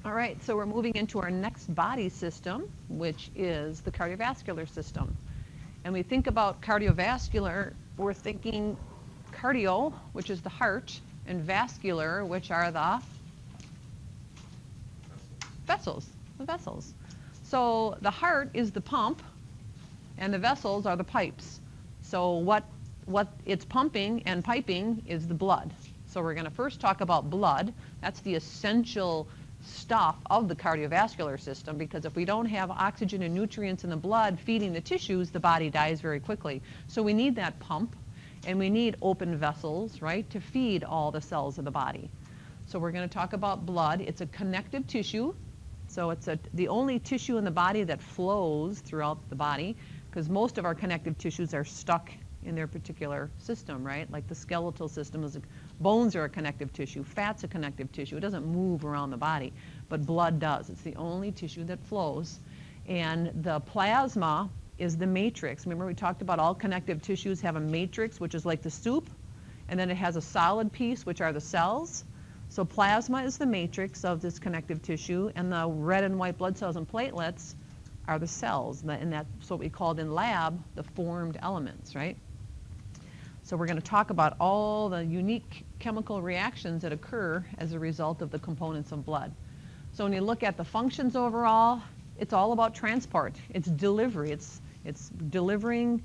All right, so we're moving into our next body system, which is the cardiovascular system. And we think about cardiovascular, we're thinking cardio, which is the heart, and vascular, which are the vessels, the vessels. So the heart is the pump, and the vessels are the pipes. So what it's pumping and piping is the blood. So we're going to first talk about blood. That's the essential stuff of the cardiovascular system, because if we don't have oxygen and nutrients in the blood feeding the tissues, the body dies very quickly. So we need that pump, and we need open vessels, right, to feed all the cells of the body. So we're going to talk about blood. It's a connective tissue. So it's the only tissue in the body that flows throughout the body, because most of our connective tissues are stuck in their particular system, right? Like the skeletal system bones are a connective tissue, fat's a connective tissue. It doesn't move around the body, but blood does. It's the only tissue that flows. And the plasma is the matrix. Remember we talked about all connective tissues have a matrix, which is like the soup, and then it has a solid piece, which are the cells. So plasma is the matrix of this connective tissue, and the red and white blood cells and platelets are the cells, and that's what we called in lab the formed elements, right? So we're going to talk about all the unique chemical reactions that occur as a result of the components of blood. So when you look at the functions overall, it's all about transport. It's delivery. It's delivering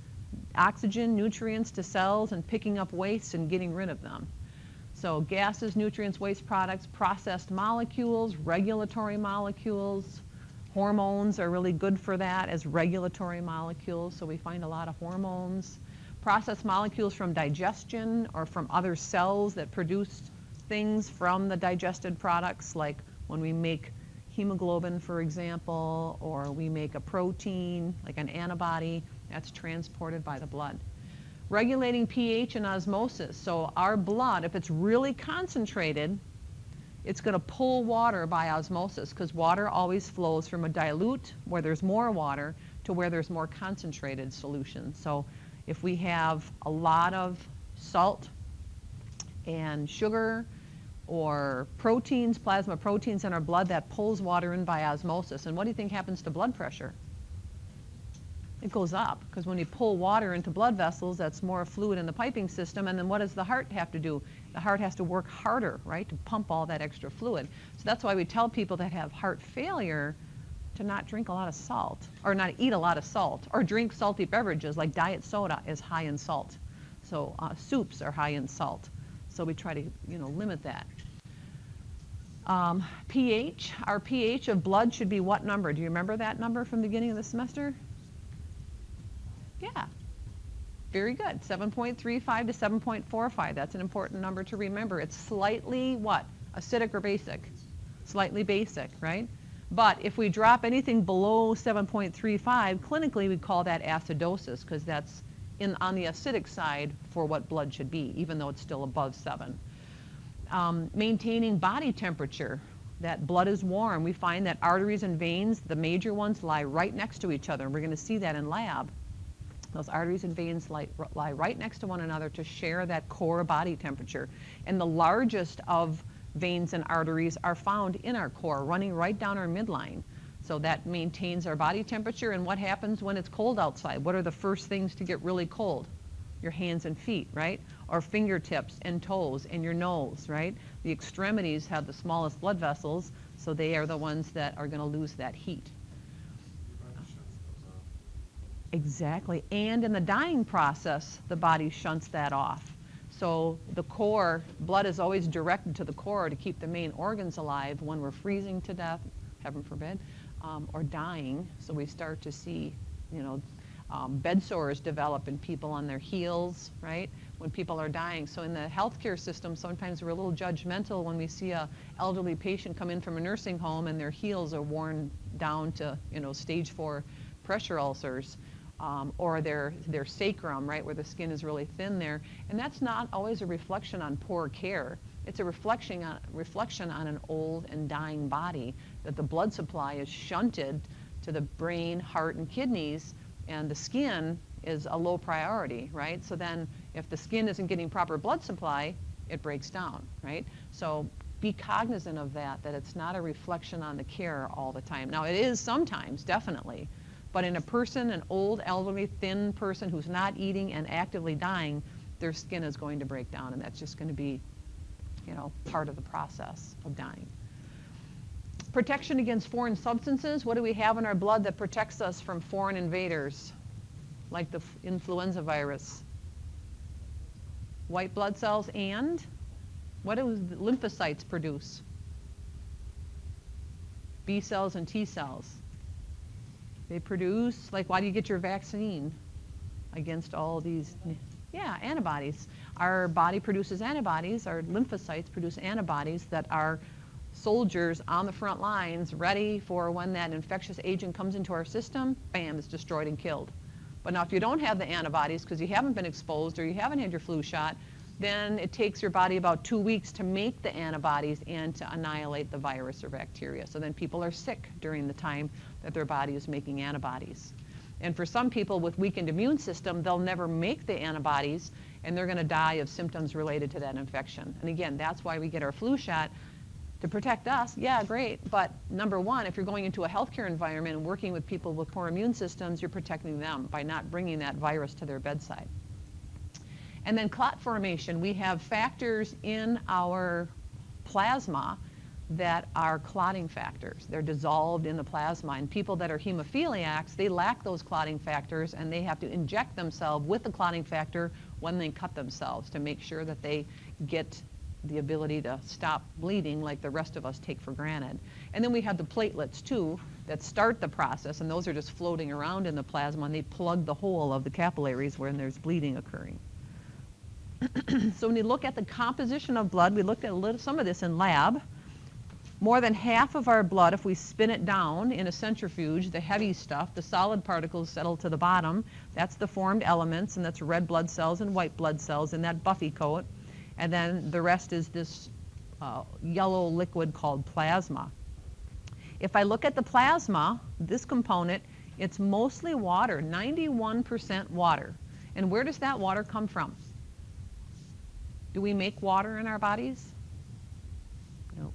oxygen, nutrients to cells, and picking up waste and getting rid of them. So gases, nutrients, waste products, processed molecules, regulatory molecules. Hormones are really good for that as regulatory molecules, so we find a lot of hormones. Processed molecules from digestion or from other cells that produce things from the digested products, like when we make hemoglobin, for example, or we make a protein, like an antibody, that's transported by the blood. Regulating pH and osmosis. So our blood, if it's really concentrated, it's going to pull water by osmosis, because water always flows from a dilute, where there's more water, to where there's more concentrated solution. So if we have a lot of salt and sugar or proteins, plasma proteins in our blood, that pulls water in by osmosis. And what do you think happens to blood pressure? It goes up, because when you pull water into blood vessels, that's more fluid in the piping system. And then what does the heart have to do? The heart has to work harder, right, to pump all that extra fluid. So that's why we tell people that have heart failure to not drink a lot of salt, or not eat a lot of salt, or drink salty beverages. Like diet soda is high in salt. So soups are high in salt. So we try to, limit that. pH, our pH of blood should be what number? Do you remember that number from the beginning of the semester? Yeah, very good. 7.35 to 7.45. That's an important number to remember. It's slightly what? Acidic or basic? Slightly basic, right? But if we drop anything below 7.35, clinically we call that acidosis, because that's on the acidic side for what blood should be, even though it's still above 7. Maintaining body temperature. That blood is warm. We find that arteries and veins, the major ones, lie right next to each other. And we're going to see that in lab. Those arteries and veins lie right next to one another to share that core body temperature. And the largest of veins and arteries are found in our core, running right down our midline. So that maintains our body temperature. And what happens when it's cold outside? What are the first things to get really cold? Your hands and feet, right? Or fingertips and toes and your nose, right? The extremities have the smallest blood vessels, so they are the ones that are going to lose that heat. Exactly. And in the dying process, the body shunts that off. So the core, blood is always directed to the core to keep the main organs alive when we're freezing to death, heaven forbid, or dying. So we start to see, bed sores develop in people on their heels, right, when people are dying. So in the healthcare system, sometimes we're a little judgmental when we see a elderly patient come in from a nursing home and their heels are worn down to, stage 4 pressure ulcers. Or their sacrum, right, where the skin is really thin there. And that's not always a reflection on poor care. It's a reflection on an old and dying body, that the blood supply is shunted to the brain, heart, and kidneys, and the skin is a low priority, right? So then if the skin isn't getting proper blood supply, it breaks down, right? So be cognizant of that it's not a reflection on the care all the time. Now it is sometimes, definitely, but in a person, an old, elderly, thin person who's not eating and actively dying, their skin is going to break down, and that's just going to be, you know, part of the process of dying. Protection against foreign substances. What do we have in our blood that protects us from foreign invaders, like the influenza virus? White blood cells, and what do lymphocytes produce? B cells and T cells. They produce, like, why do you get your vaccine against all these? Yeah, antibodies. Our body produces antibodies, our lymphocytes produce antibodies that are soldiers on the front lines ready for when that infectious agent comes into our system, bam, it's destroyed and killed. But now if you don't have the antibodies because you haven't been exposed or you haven't had your flu shot, then it takes your body about 2 weeks to make the antibodies and to annihilate the virus or bacteria. So then people are sick during the time that their body is making antibodies. And for some people with weakened immune system, they'll never make the antibodies and they're going to die of symptoms related to that infection. And again, that's why we get our flu shot, to protect us. Yeah, great. But number one, if you're going into a healthcare environment and working with people with poor immune systems, you're protecting them by not bringing that virus to their bedside. And then clot formation. We have factors in our plasma that are clotting factors. They're dissolved in the plasma. And people that are hemophiliacs, they lack those clotting factors and they have to inject themselves with the clotting factor when they cut themselves to make sure that they get the ability to stop bleeding like the rest of us take for granted. And then we have the platelets too that start the process, and those are just floating around in the plasma and they plug the hole of the capillaries when there's bleeding occurring. So when you look at the composition of blood, we looked at some of this in lab. More than half of our blood, if we spin it down in a centrifuge, the heavy stuff, the solid particles settle to the bottom. That's the formed elements, and that's red blood cells and white blood cells in that buffy coat. And then the rest is this yellow liquid called plasma. If I look at the plasma, this component, it's mostly water, 91% water. And where does that water come from? Do we make water in our bodies? Nope.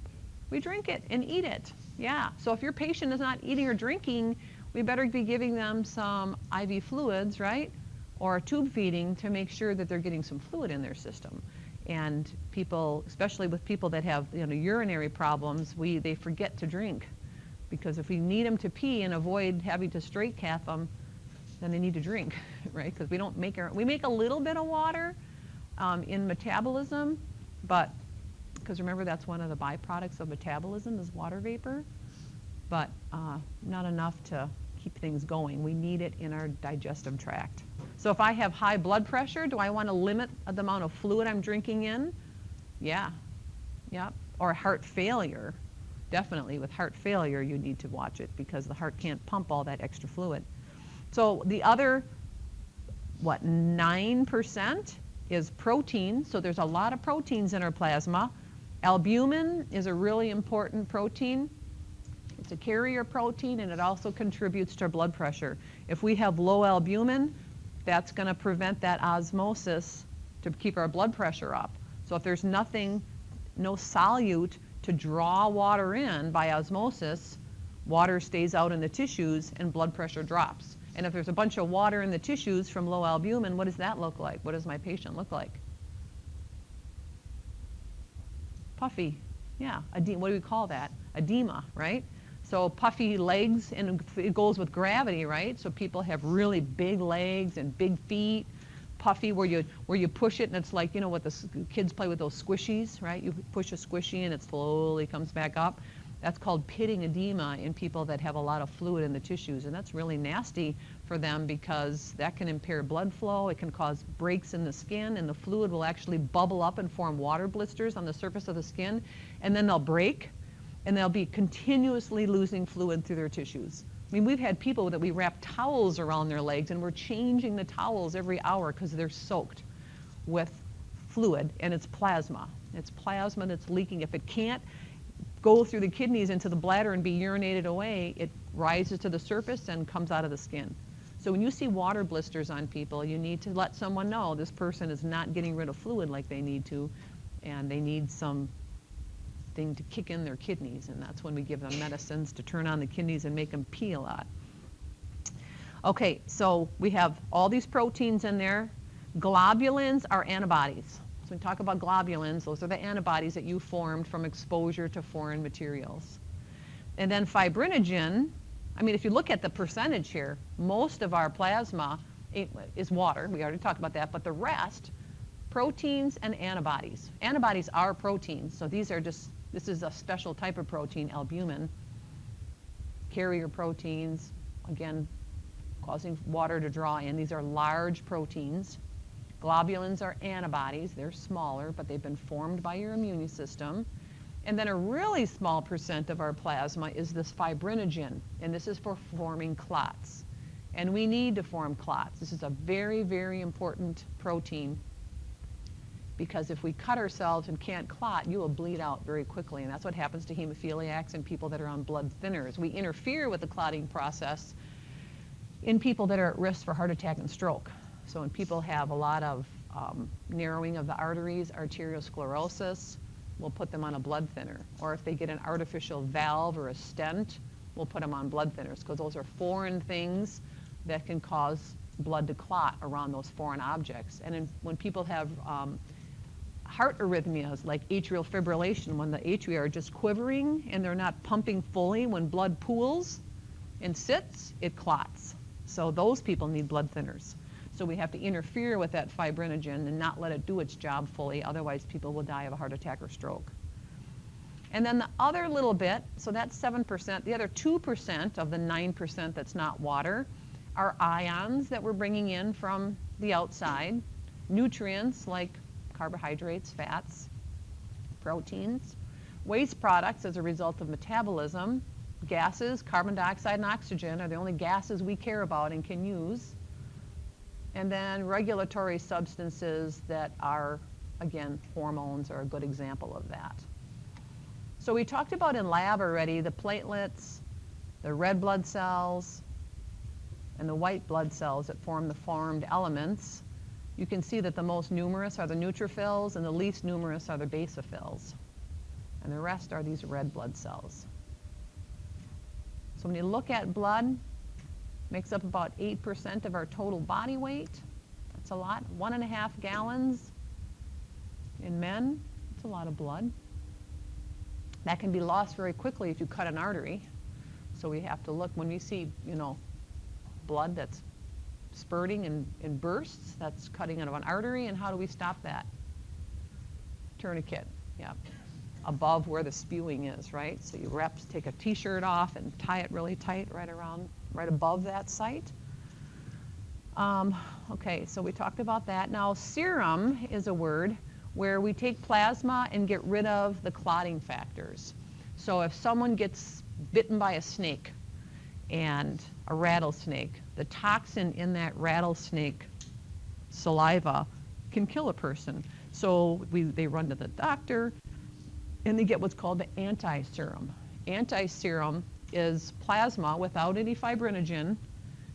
We drink it and eat it. Yeah. So if your patient is not eating or drinking, we better be giving them some IV fluids, right? Or tube feeding to make sure that they're getting some fluid in their system. And people, especially with people that have, you know, urinary problems, they forget to drink. Because if we need them to pee and avoid having to straight cath them, then they need to drink, right? Because we make a little bit of water in metabolism, but because remember that's one of the byproducts of metabolism is water vapor, but not enough to keep things going. We need it in our digestive tract. So if I have high blood pressure, do I want to limit the amount of fluid I'm drinking in? Yeah. Or heart failure. Definitely with heart failure, you need to watch it because the heart can't pump all that extra fluid. So the other, 9% is protein. So there's a lot of proteins in our plasma. Albumin is a really important protein. It's a carrier protein and it also contributes to our blood pressure. If we have low albumin, that's going to prevent that osmosis to keep our blood pressure up. So if there's no solute to draw water in by osmosis, water stays out in the tissues and blood pressure drops. And if there's a bunch of water in the tissues from low albumin, what does that look like? What does my patient look like? Puffy. Yeah. What do we call that? Edema, right? So puffy legs, and it goes with gravity, right? So people have really big legs and big feet. Puffy, where you push it and it's like, you know what the kids play with those squishies, right? You push a squishy and it slowly comes back up. That's called pitting edema in people that have a lot of fluid in the tissues, and that's really nasty for them because that can impair blood flow. It can cause breaks in the skin, and the fluid will actually bubble up and form water blisters on the surface of the skin, and then they'll break, and they'll be continuously losing fluid through their tissues. I mean, we've had people that we wrap towels around their legs, and we're changing the towels every hour because they're soaked with fluid, and it's plasma. It's plasma that's leaking. If it can't go through the kidneys into the bladder and be urinated away, it rises to the surface and comes out of the skin. So when you see water blisters on people, you need to let someone know this person is not getting rid of fluid like they need to, and they need some thing to kick in their kidneys, and that's when we give them medicines to turn on the kidneys and make them pee a lot. Okay, so we have all these proteins in there. Globulins are antibodies. So when we talk about globulins, those are the antibodies that you formed from exposure to foreign materials. And then fibrinogen, I mean, if you look at the percentage here, most of our plasma is water. We already talked about that, but the rest, proteins and antibodies. Antibodies are proteins, so these are just, this is a special type of protein, albumin. Carrier proteins, again, causing water to draw in. These are large proteins. Globulins are antibodies. They're smaller, but they've been formed by your immune system. And then a really small percent of our plasma is this fibrinogen, and this is for forming clots. And we need to form clots. This is a very, very important protein, because if we cut ourselves and can't clot, you will bleed out very quickly. And that's what happens to hemophiliacs and people that are on blood thinners. We interfere with the clotting process in people that are at risk for heart attack and stroke. So when people have a lot of narrowing of the arteries, arteriosclerosis, we'll put them on a blood thinner. Or if they get an artificial valve or a stent, we'll put them on blood thinners, because those are foreign things that can cause blood to clot around those foreign objects. And when people have heart arrhythmias like atrial fibrillation, when the atria are just quivering and they're not pumping fully, when blood pools and sits, it clots. So those people need blood thinners. So we have to interfere with that fibrinogen and not let it do its job fully, otherwise people will die of a heart attack or stroke. And then the other little bit, so that's 7%, the other 2% of the 9% that's not water are ions that we're bringing in from the outside, nutrients like carbohydrates, fats, proteins, waste products as a result of metabolism, gases, carbon dioxide and oxygen are the only gases we care about and can use, and then regulatory substances that are, again, hormones are a good example of that. So we talked about in lab already the platelets, the red blood cells, and the white blood cells that form the formed elements. You can see that the most numerous are the neutrophils and the least numerous are the basophils. And the rest are these red blood cells. So when you look at blood, makes up about 8% of our total body weight. That's a lot. 1.5 gallons in men. That's a lot of blood. That can be lost very quickly if you cut an artery. So we have to look when we see, blood that's spurting in bursts, that's cutting out of an artery, and how do we stop that? Tourniquet, yeah. Above where the spewing is, right? So you take a t-shirt off and tie it really tight right above that site. Okay, so we talked about that. Now serum is a word where we take plasma and get rid of the clotting factors. So if someone gets bitten by a snake and a rattlesnake, the toxin in that rattlesnake saliva can kill a person. So they run to the doctor and they get what's called the anti-serum. Anti-serum is plasma without any fibrinogen,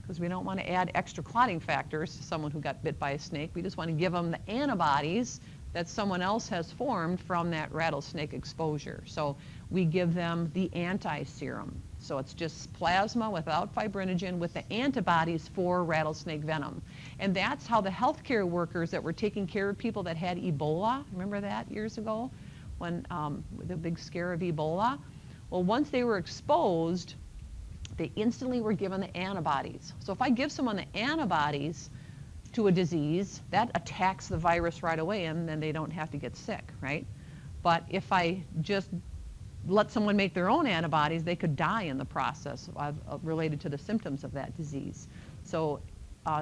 because we don't want to add extra clotting factors to someone who got bit by a snake. We just want to give them the antibodies that someone else has formed from that rattlesnake exposure. So we give them the anti-serum. So it's just plasma without fibrinogen with the antibodies for rattlesnake venom. And that's how the healthcare workers that were taking care of people that had Ebola, remember that years ago? When the big scare of Ebola? Well, once they were exposed, they instantly were given the antibodies. So if I give someone the antibodies to a disease, that attacks the virus right away and then they don't have to get sick, right? But if I just let someone make their own antibodies, they could die in the process related to the symptoms of that disease. So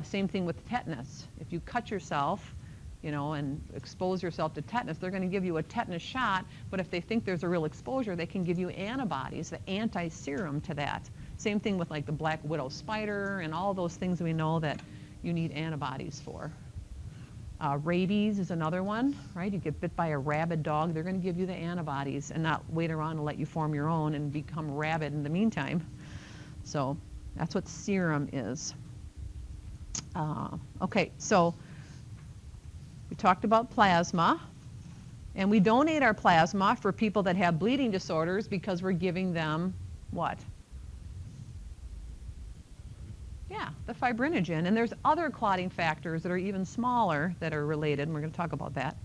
same thing with tetanus. If you cut yourself, and expose yourself to tetanus, they're going to give you a tetanus shot, but if they think there's a real exposure, they can give you antibodies, the anti-serum to that. Same thing with like the black widow spider and all those things we know that you need antibodies for. Rabies is another one, right? You get bit by a rabid dog, they're going to give you the antibodies and not wait around and let you form your own and become rabid in the meantime. So that's what serum is. Okay, so we talked about plasma. And we donate our plasma for people that have bleeding disorders because we're giving them what? Yeah, the fibrinogen. And there's other clotting factors that are even smaller that are related, and we're going to talk about that.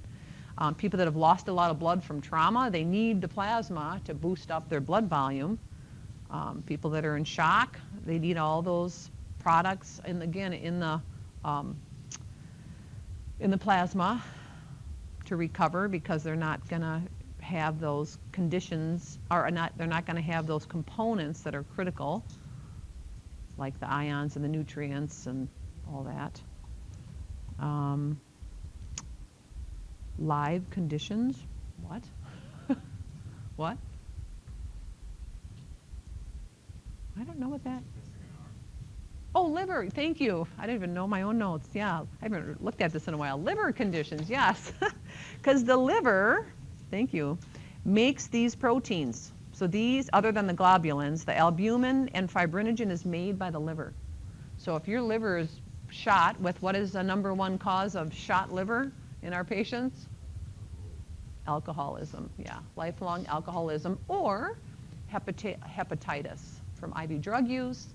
People that have lost a lot of blood from trauma, they need the plasma to boost up their blood volume. People that are in shock, they need all those products, and again, in the plasma to recover, because they're not going to have those conditions, or they're not going to have those components that are critical, like the ions and the nutrients and all that. Live conditions, what? What? I don't know what that. Oh, liver, thank you. I didn't even know my own notes. Yeah, I haven't looked at this in a while. Liver conditions, yes. Because the liver, thank you, makes these proteins. So these, other than the globulins, the albumin and fibrinogen is made by the liver. So if your liver is shot with, what is the #1 cause of shot liver in our patients? Alcoholism, yeah, lifelong alcoholism, or hepatitis from IV drug use,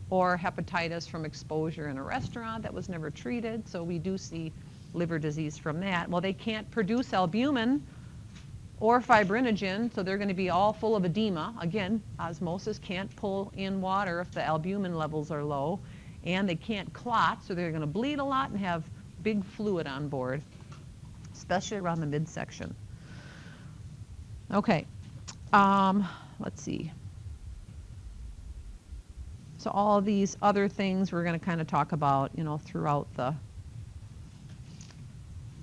or hepatitis from exposure in a restaurant that was never treated. So we do see liver disease from that. Well, they can't produce albumin or fibrinogen, so they're going to be all full of edema. Again, osmosis can't pull in water if the albumin levels are low, and they can't clot, so they're going to bleed a lot and have big fluid on board, especially around the midsection. Okay, let's see. So all of these other things we're going to kind of talk about, you know, throughout the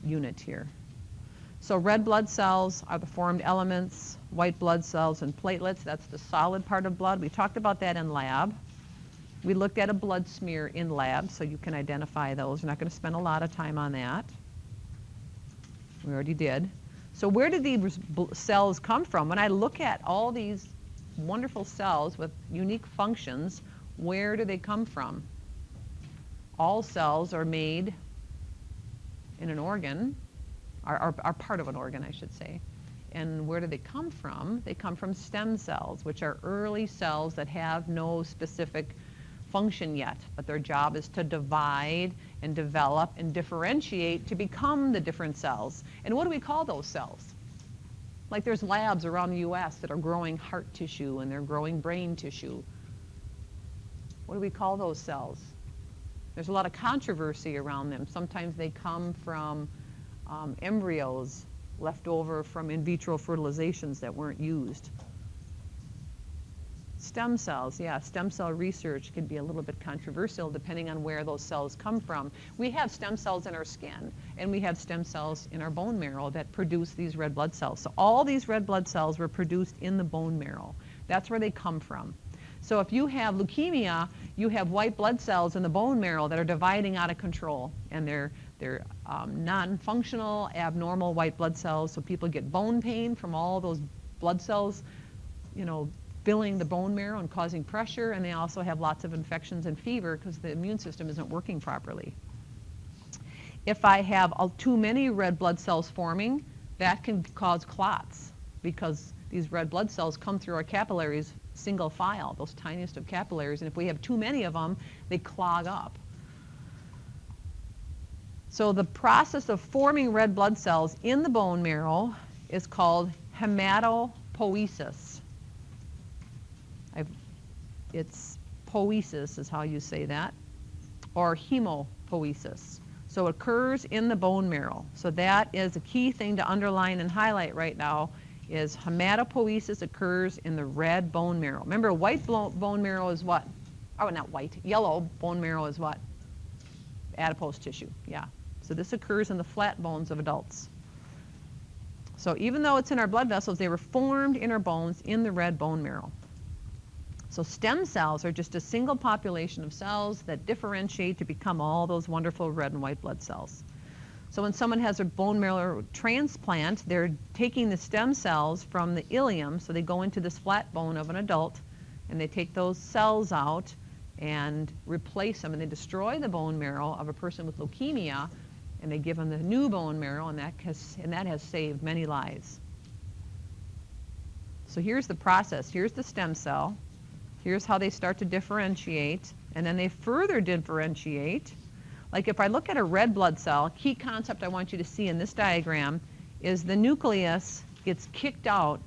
unit here. So red blood cells are the formed elements, white blood cells and platelets, that's the solid part of blood. We talked about that in lab. We looked at a blood smear in lab, so you can identify those. We're not going to spend a lot of time on that. We already did. So where did these cells come from? When I look at all these wonderful cells with unique functions, where do they come from? All cells are made in an organ, are part of an organ, I should say. And where do they come from? They come from stem cells, which are early cells that have no specific function yet, but their job is to divide and develop and differentiate to become the different cells. And what do we call those cells? Like there's labs around the US that are growing heart tissue and they're growing brain tissue. What do we call those cells? There's a lot of controversy around them. Sometimes they come from embryos left over from in vitro fertilizations that weren't used. Stem cells, yeah, stem cell research can be a little bit controversial depending on where those cells come from. We have stem cells in our skin, and we have stem cells in our bone marrow that produce these red blood cells. So all these red blood cells were produced in the bone marrow. That's where they come from. So if you have leukemia, you have white blood cells in the bone marrow that are dividing out of control, and they're non-functional, abnormal white blood cells. So people get bone pain from all those blood cells, you know, filling the bone marrow and causing pressure, and they also have lots of infections and fever because the immune system isn't working properly. If I have too many red blood cells forming, that can cause clots because these red blood cells come through our capillaries single file, those tiniest of capillaries, and if we have too many of them, they clog up. So the process of forming red blood cells in the bone marrow is called Hamato Poesis. It's poesis is how you say that, or hemopoiesis. So it occurs in the bone marrow. So that is a key thing to underline and highlight right now is hematopoiesis occurs in the red bone marrow. Remember, white bone marrow is what? Oh, not white. Yellow bone marrow is what? Adipose tissue, yeah. So this occurs in the flat bones of adults. So even though it's in our blood vessels, they were formed in our bones in the red bone marrow. So stem cells are just a single population of cells that differentiate to become all those wonderful red and white blood cells. So when someone has a bone marrow transplant, they're taking the stem cells from the ileum, so they go into this flat bone of an adult, and they take those cells out and replace them, and they destroy the bone marrow of a person with leukemia, and they give them the new bone marrow, and that has saved many lives. So here's the process. Here's the stem cell. Here's how they start to differentiate, and then they further differentiate. Like if I look at a red blood cell, key concept I want you to see in this diagram is the nucleus gets kicked out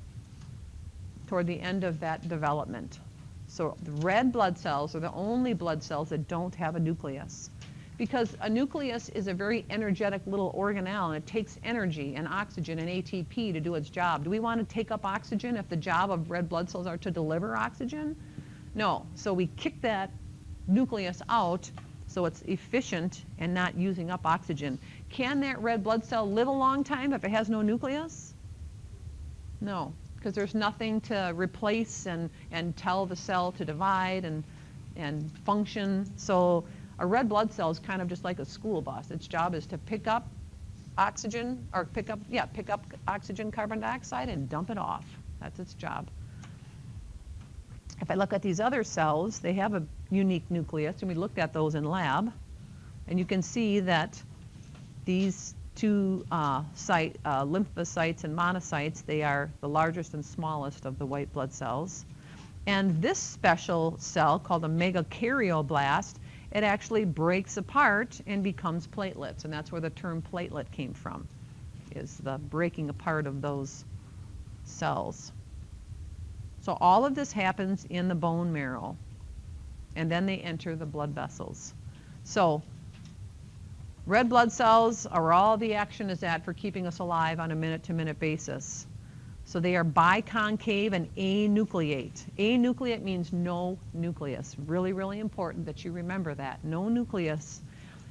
toward the end of that development. So the red blood cells are the only blood cells that don't have a nucleus, because a nucleus is a very energetic little organelle, and it takes energy and oxygen and ATP to do its job. Do we want to take up oxygen if the job of red blood cells are to deliver oxygen? No. So we kick that nucleus out so it's efficient and not using up oxygen. Can that red blood cell live a long time if it has no nucleus? No, because there's nothing to replace and tell the cell to divide and function. So a red blood cell is kind of just like a school bus. Its job is to pick up oxygen, or pick up oxygen, carbon dioxide, and dump it off. That's its job. If I look at these other cells, they have a unique nucleus, and we looked at those in lab. And you can see that these two lymphocytes and monocytes, they are the largest and smallest of the white blood cells. And this special cell, called a megakaryoblast, it actually breaks apart and becomes platelets. And that's where the term platelet came from, is the breaking apart of those cells. So all of this happens in the bone marrow, and then they enter the blood vessels. So red blood cells are all the action is at for keeping us alive on a minute-to-minute basis. So they are biconcave and anucleate. Anucleate means no nucleus. Really, really important that you remember that. No nucleus.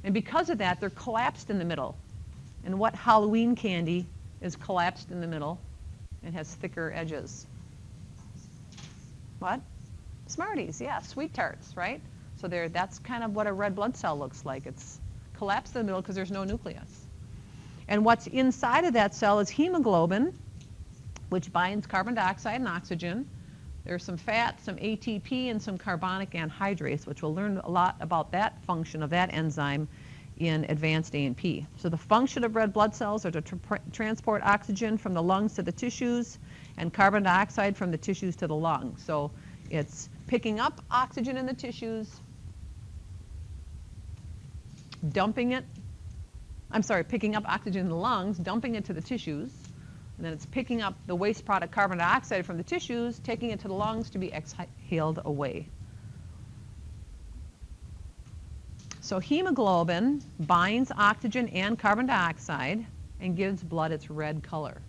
And because of that, they're collapsed in the middle. And what Halloween candy is collapsed in the middle and has thicker edges? What? Smarties, yeah, sweet tarts, right? So that's kind of what a red blood cell looks like. It's collapsed in the middle because there's no nucleus. And what's inside of that cell is hemoglobin, which binds carbon dioxide and oxygen. There's some fat, some ATP, and some carbonic anhydrase, which we'll learn a lot about that function of that enzyme in advanced A&P. So the function of red blood cells are to transport oxygen from the lungs to the tissues and carbon dioxide from the tissues to the lungs. So it's picking up oxygen in the tissues, picking up oxygen in the lungs, dumping it to the tissues, and then it's picking up the waste product carbon dioxide from the tissues, taking it to the lungs to be exhaled away. So hemoglobin binds oxygen and carbon dioxide and gives blood its red color.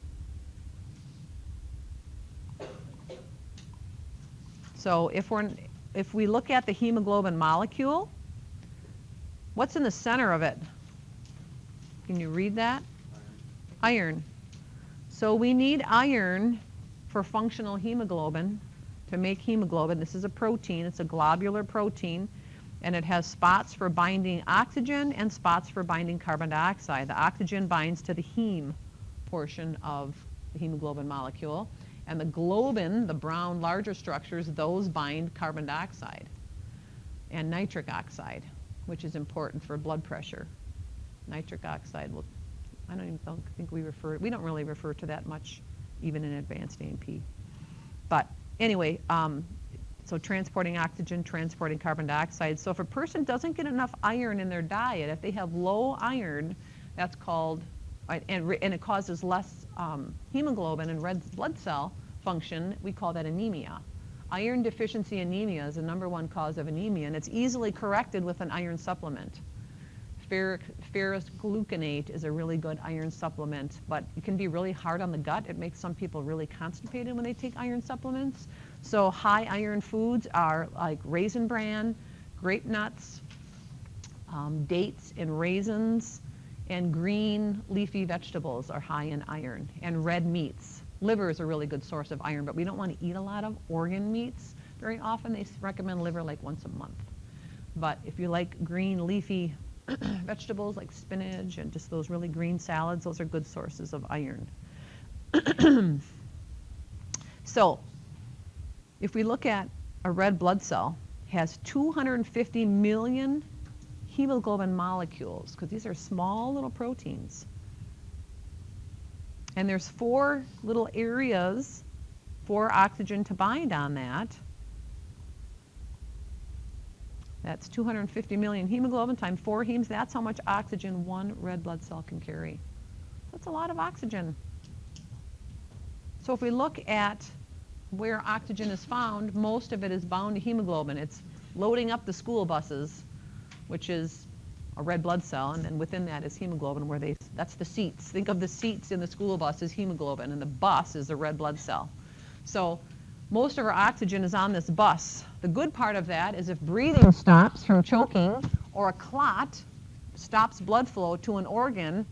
So if we look at the hemoglobin molecule, what's in the center of it? Can you read that? Iron. So we need iron for functional hemoglobin to make hemoglobin. This is a protein. It's a globular protein, and it has spots for binding oxygen and spots for binding carbon dioxide. The oxygen binds to the heme portion of the hemoglobin molecule, and the globin, the brown larger structures, those bind carbon dioxide and nitric oxide, which is important for blood pressure. Nitric oxide, I don't think we don't really refer to that much even in advanced A&P. But anyway, so transporting oxygen, transporting carbon dioxide. So if a person doesn't get enough iron in their diet, if they have low iron, that's called, and it causes less hemoglobin and red blood cell function, we call that anemia. Iron deficiency anemia is the #1 cause of anemia, and it's easily corrected with an iron supplement. Ferrous gluconate is a really good iron supplement, but it can be really hard on the gut. It makes some people really constipated when they take iron supplements. So high iron foods are like raisin bran, grape nuts, dates and raisins, and green leafy vegetables are high in iron, and red meats. Liver is a really good source of iron, but we don't want to eat a lot of organ meats very often. They recommend liver like once a month. But if you like green leafy vegetables like spinach and just those really green salads, those are good sources of iron. So if we look at a red blood cell, it has 250 million hemoglobin molecules, because these are small little proteins. And there's 4 little areas for oxygen to bind on that. That's 250 million hemoglobin times 4 hemes. That's how much oxygen 1 red blood cell can carry. That's a lot of oxygen. So if we look at where oxygen is found, most of it is bound to hemoglobin. It's loading up the school buses, which is a red blood cell, and then within that is hemoglobin, that's the seats. Think of the seats in the school bus as hemoglobin, and the bus is the red blood cell. So most of our oxygen is on this bus. The good part of that is if breathing stops from choking or a clot stops blood flow to an organ,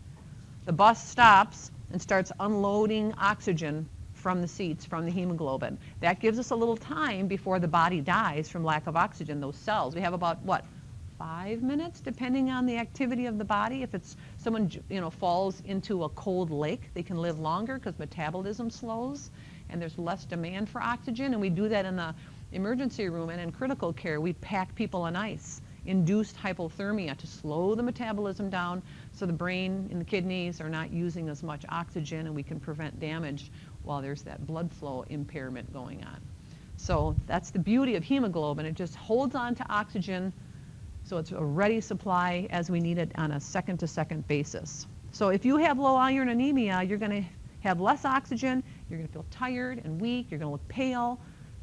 the bus stops and starts unloading oxygen from the seats, from the hemoglobin. That gives us a little time before the body dies from lack of oxygen, those cells. We have about, 5 minutes, depending on the activity of the body. If it's someone falls into a cold lake, they can live longer because metabolism slows and there's less demand for oxygen. And we do that in the emergency room, and in critical care, we pack people in ice, induced hypothermia, to slow the metabolism down so the brain and the kidneys are not using as much oxygen, and we can prevent damage while there's that blood flow impairment going on. So that's the beauty of hemoglobin. It just holds on to oxygen, so it's a ready supply as we need it on a second-to-second basis. So if you have low iron anemia, you're going to have less oxygen, you're going to feel tired and weak, you're going to look pale.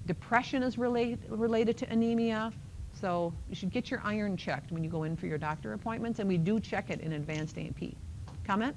Depression is related to anemia. So you should get your iron checked when you go in for your doctor appointments, and we do check it in advanced AP. Comment?